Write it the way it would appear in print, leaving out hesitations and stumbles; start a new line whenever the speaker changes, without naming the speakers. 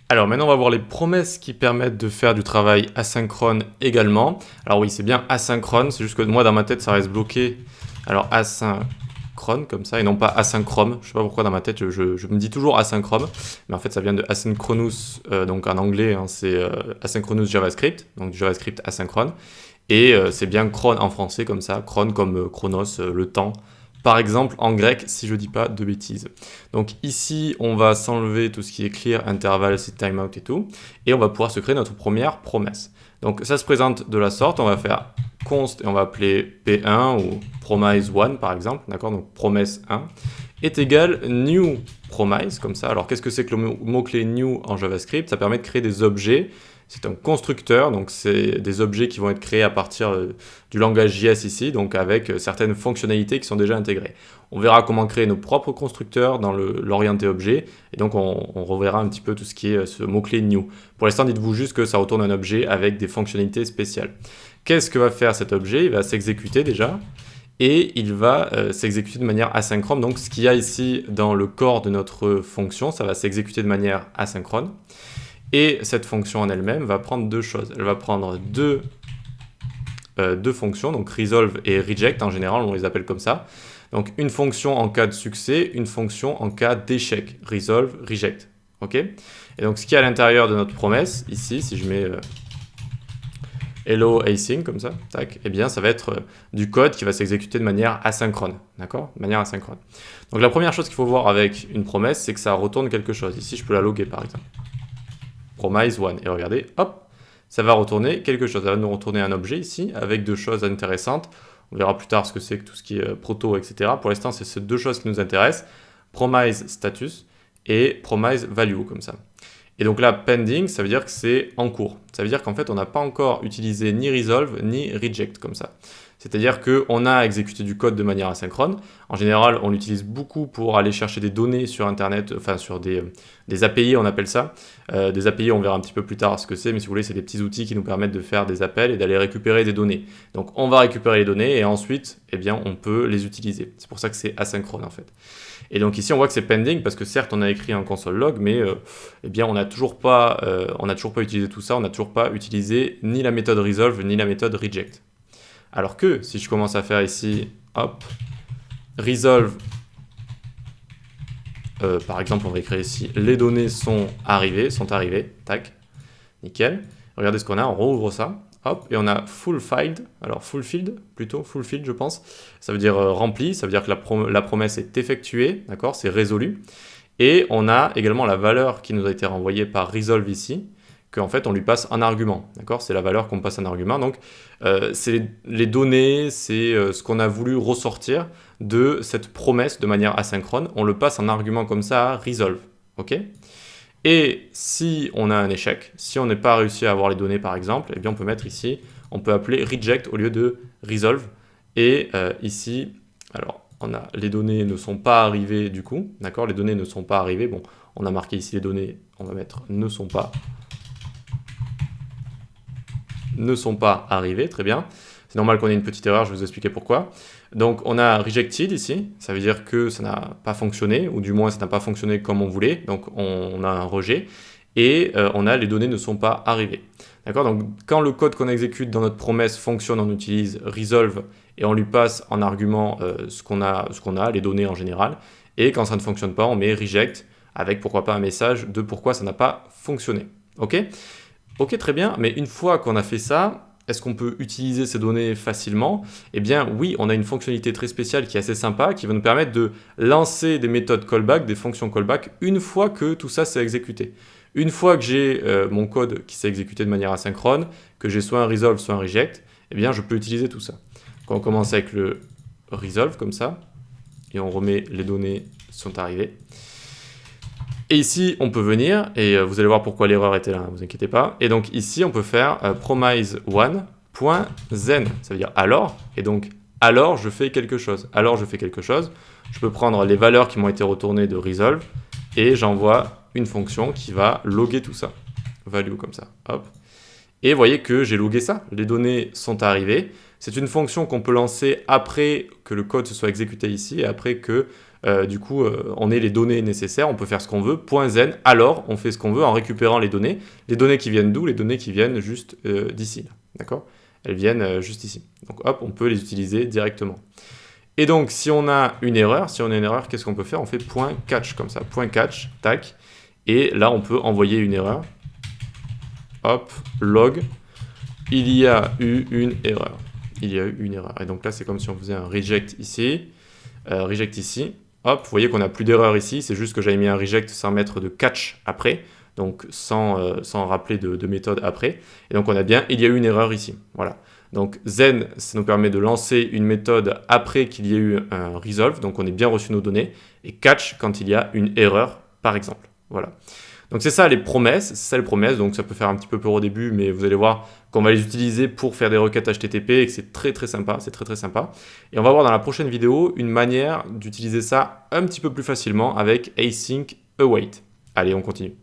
Alors maintenant, on va voir les promesses qui permettent de faire du travail asynchrone également. Alors oui, c'est bien asynchrone, c'est juste que moi, dans ma tête, ça reste bloqué. Alors asynchrone, comme ça, et non pas asynchrone. Je sais pas pourquoi dans ma tête, je me dis toujours asynchrone, mais en fait, ça vient de asynchronous, donc en anglais, hein, c'est asynchronous JavaScript, donc du JavaScript asynchrone. Et c'est bien cron en français, comme ça, cron comme chronos, le temps. Par exemple, en grec, si je dis pas de bêtises. Donc ici, on va s'enlever tout ce qui est clear, interval, set timeout et tout, et on va pouvoir se créer notre première promesse. Donc ça se présente de la sorte, on va faire const et on va appeler p1 ou promise1 par exemple, d'accord, donc promesse 1 est égal new promise, comme ça. Alors qu'est-ce que c'est que le mot-clé new en JavaScript? Ça permet de créer des objets. C'est un constructeur, donc c'est des objets qui vont être créés à partir du langage JS ici, donc avec certaines fonctionnalités qui sont déjà intégrées. On verra comment créer nos propres constructeurs dans l'orienté objet, et donc on reverra un petit peu tout ce qui est ce mot-clé new. Pour l'instant, dites-vous juste que ça retourne un objet avec des fonctionnalités spéciales. Qu'est-ce que va faire cet objet? Il va s'exécuter déjà, et il va s'exécuter de manière asynchrone. Donc ce qu'il y a ici dans le corps de notre fonction, ça va s'exécuter de manière asynchrone. Et cette fonction en elle-même va prendre deux choses. Elle va prendre deux fonctions, donc resolve et reject, en général on les appelle comme ça. Donc une fonction en cas de succès, une fonction en cas d'échec, resolve, reject. Ok? Et donc ce qui est à l'intérieur de notre promesse, ici, si je mets hello async comme ça, tac, eh bien ça va être du code qui va s'exécuter de manière asynchrone, d'accord? De manière asynchrone. Donc la première chose qu'il faut voir avec une promesse, c'est que ça retourne quelque chose. Ici je peux la loguer par exemple. Promise1. Et regardez, hop, ça va retourner quelque chose. Ça va nous retourner un objet ici avec deux choses intéressantes. On verra plus tard ce que c'est que tout ce qui est proto, etc. Pour l'instant, c'est ces deux choses qui nous intéressent. Promise status et promise value, comme ça. Et donc là, pending, ça veut dire que c'est en cours. Ça veut dire qu'en fait, on n'a pas encore utilisé ni resolve ni reject, comme ça. C'est-à-dire qu'on a exécuté du code de manière asynchrone. En général, on l'utilise beaucoup pour aller chercher des données sur Internet, enfin sur des API, on appelle ça. Des API, on verra un petit peu plus tard ce que c'est, mais si vous voulez, c'est des petits outils qui nous permettent de faire des appels et d'aller récupérer des données. Donc on va récupérer les données et ensuite, eh bien, on peut les utiliser. C'est pour ça que c'est asynchrone en fait. Et donc ici, on voit que c'est pending parce que certes, on a écrit un console log, mais eh bien, on n'a toujours pas utilisé tout ça, on n'a toujours pas utilisé ni la méthode resolve ni la méthode reject. Alors que si je commence à faire ici, hop, resolve, par exemple, on va écrire ici, les données sont arrivées, tac, nickel. Regardez ce qu'on a, on rouvre ça, hop, et on a fulfilled, alors fulfilled plutôt, fulfilled je pense, ça veut dire rempli, ça veut dire que la promesse est effectuée, d'accord, c'est résolu. Et on a également la valeur qui nous a été renvoyée par resolve ici, qu'en fait on lui passe un argument, d'accord? C'est la valeur qu'on passe un argument, donc c'est les données, c'est ce qu'on a voulu ressortir de cette promesse de manière asynchrone, on le passe en argument comme ça à resolve, ok? Et si on a un échec, si on n'est pas réussi à avoir les données par exemple, eh bien on peut mettre ici, on peut appeler reject au lieu de resolve, et ici, alors on a les données ne sont pas arrivées du coup, d'accord? Les données ne sont pas arrivées, bon, on a marqué ici les données, on va mettre ne sont pas arrivés, très bien. C'est normal qu'on ait une petite erreur, je vais vous expliquer pourquoi. Donc on a rejected ici, ça veut dire que ça n'a pas fonctionné, ou du moins ça n'a pas fonctionné comme on voulait, donc on a un rejet, et on a les données ne sont pas arrivées. D'accord? Donc quand le code qu'on exécute dans notre promesse fonctionne, on utilise resolve, et on lui passe en argument ce qu'on a, les données en général, et quand ça ne fonctionne pas, on met reject, avec pourquoi pas un message de pourquoi ça n'a pas fonctionné. Ok? Ok, très bien, mais une fois qu'on a fait ça, est-ce qu'on peut utiliser ces données facilement? Eh bien oui, on a une fonctionnalité très spéciale qui est assez sympa, qui va nous permettre de lancer des méthodes callback, des fonctions callback, une fois que tout ça s'est exécuté. Une fois que j'ai mon code qui s'est exécuté de manière asynchrone, que j'ai soit un resolve, soit un reject, eh bien je peux utiliser tout ça. Quand on commence avec le resolve comme ça, et on remet les données sont arrivées. Et ici, on peut venir, et vous allez voir pourquoi l'erreur était là, ne vous inquiétez pas. Et donc ici, on peut faire promise1.then, ça veut dire alors, et donc alors je fais quelque chose. Alors je fais quelque chose, je peux prendre les valeurs qui m'ont été retournées de resolve, et j'envoie une fonction qui va loguer tout ça. Value comme ça, hop. Et vous voyez que j'ai logué ça, les données sont arrivées. C'est une fonction qu'on peut lancer après que le code se soit exécuté ici, et après que du coup, on ait les données nécessaires, on peut faire ce qu'on veut, .zen, alors on fait ce qu'on veut en récupérant les données. Les données qui viennent d'où? Les données qui viennent juste d'ici, d'accord? Elles viennent juste ici. Donc hop, on peut les utiliser directement. Et donc, si on a une erreur, qu'est-ce qu'on peut faire? On fait .catch comme ça, .catch, tac. Et là, on peut envoyer une erreur. Hop, log, il y a eu une erreur. Il y a eu une erreur. Et donc là, c'est comme si on faisait un reject ici, Hop, vous voyez qu'on n'a plus d'erreur ici, c'est juste que j'avais mis un reject sans mettre de catch après, donc sans rappeler de méthode après. Et donc on a bien, il y a eu une erreur ici. Voilà. Donc Zen, ça nous permet de lancer une méthode après qu'il y ait eu un resolve, donc on ait bien reçu nos données, et catch quand il y a une erreur, par exemple. Voilà. Donc c'est ça les promesses, donc ça peut faire un petit peu peur au début, mais vous allez voir qu'on va les utiliser pour faire des requêtes HTTP et que c'est très très sympa, Et on va voir dans la prochaine vidéo une manière d'utiliser ça un petit peu plus facilement avec async await. Allez, on continue.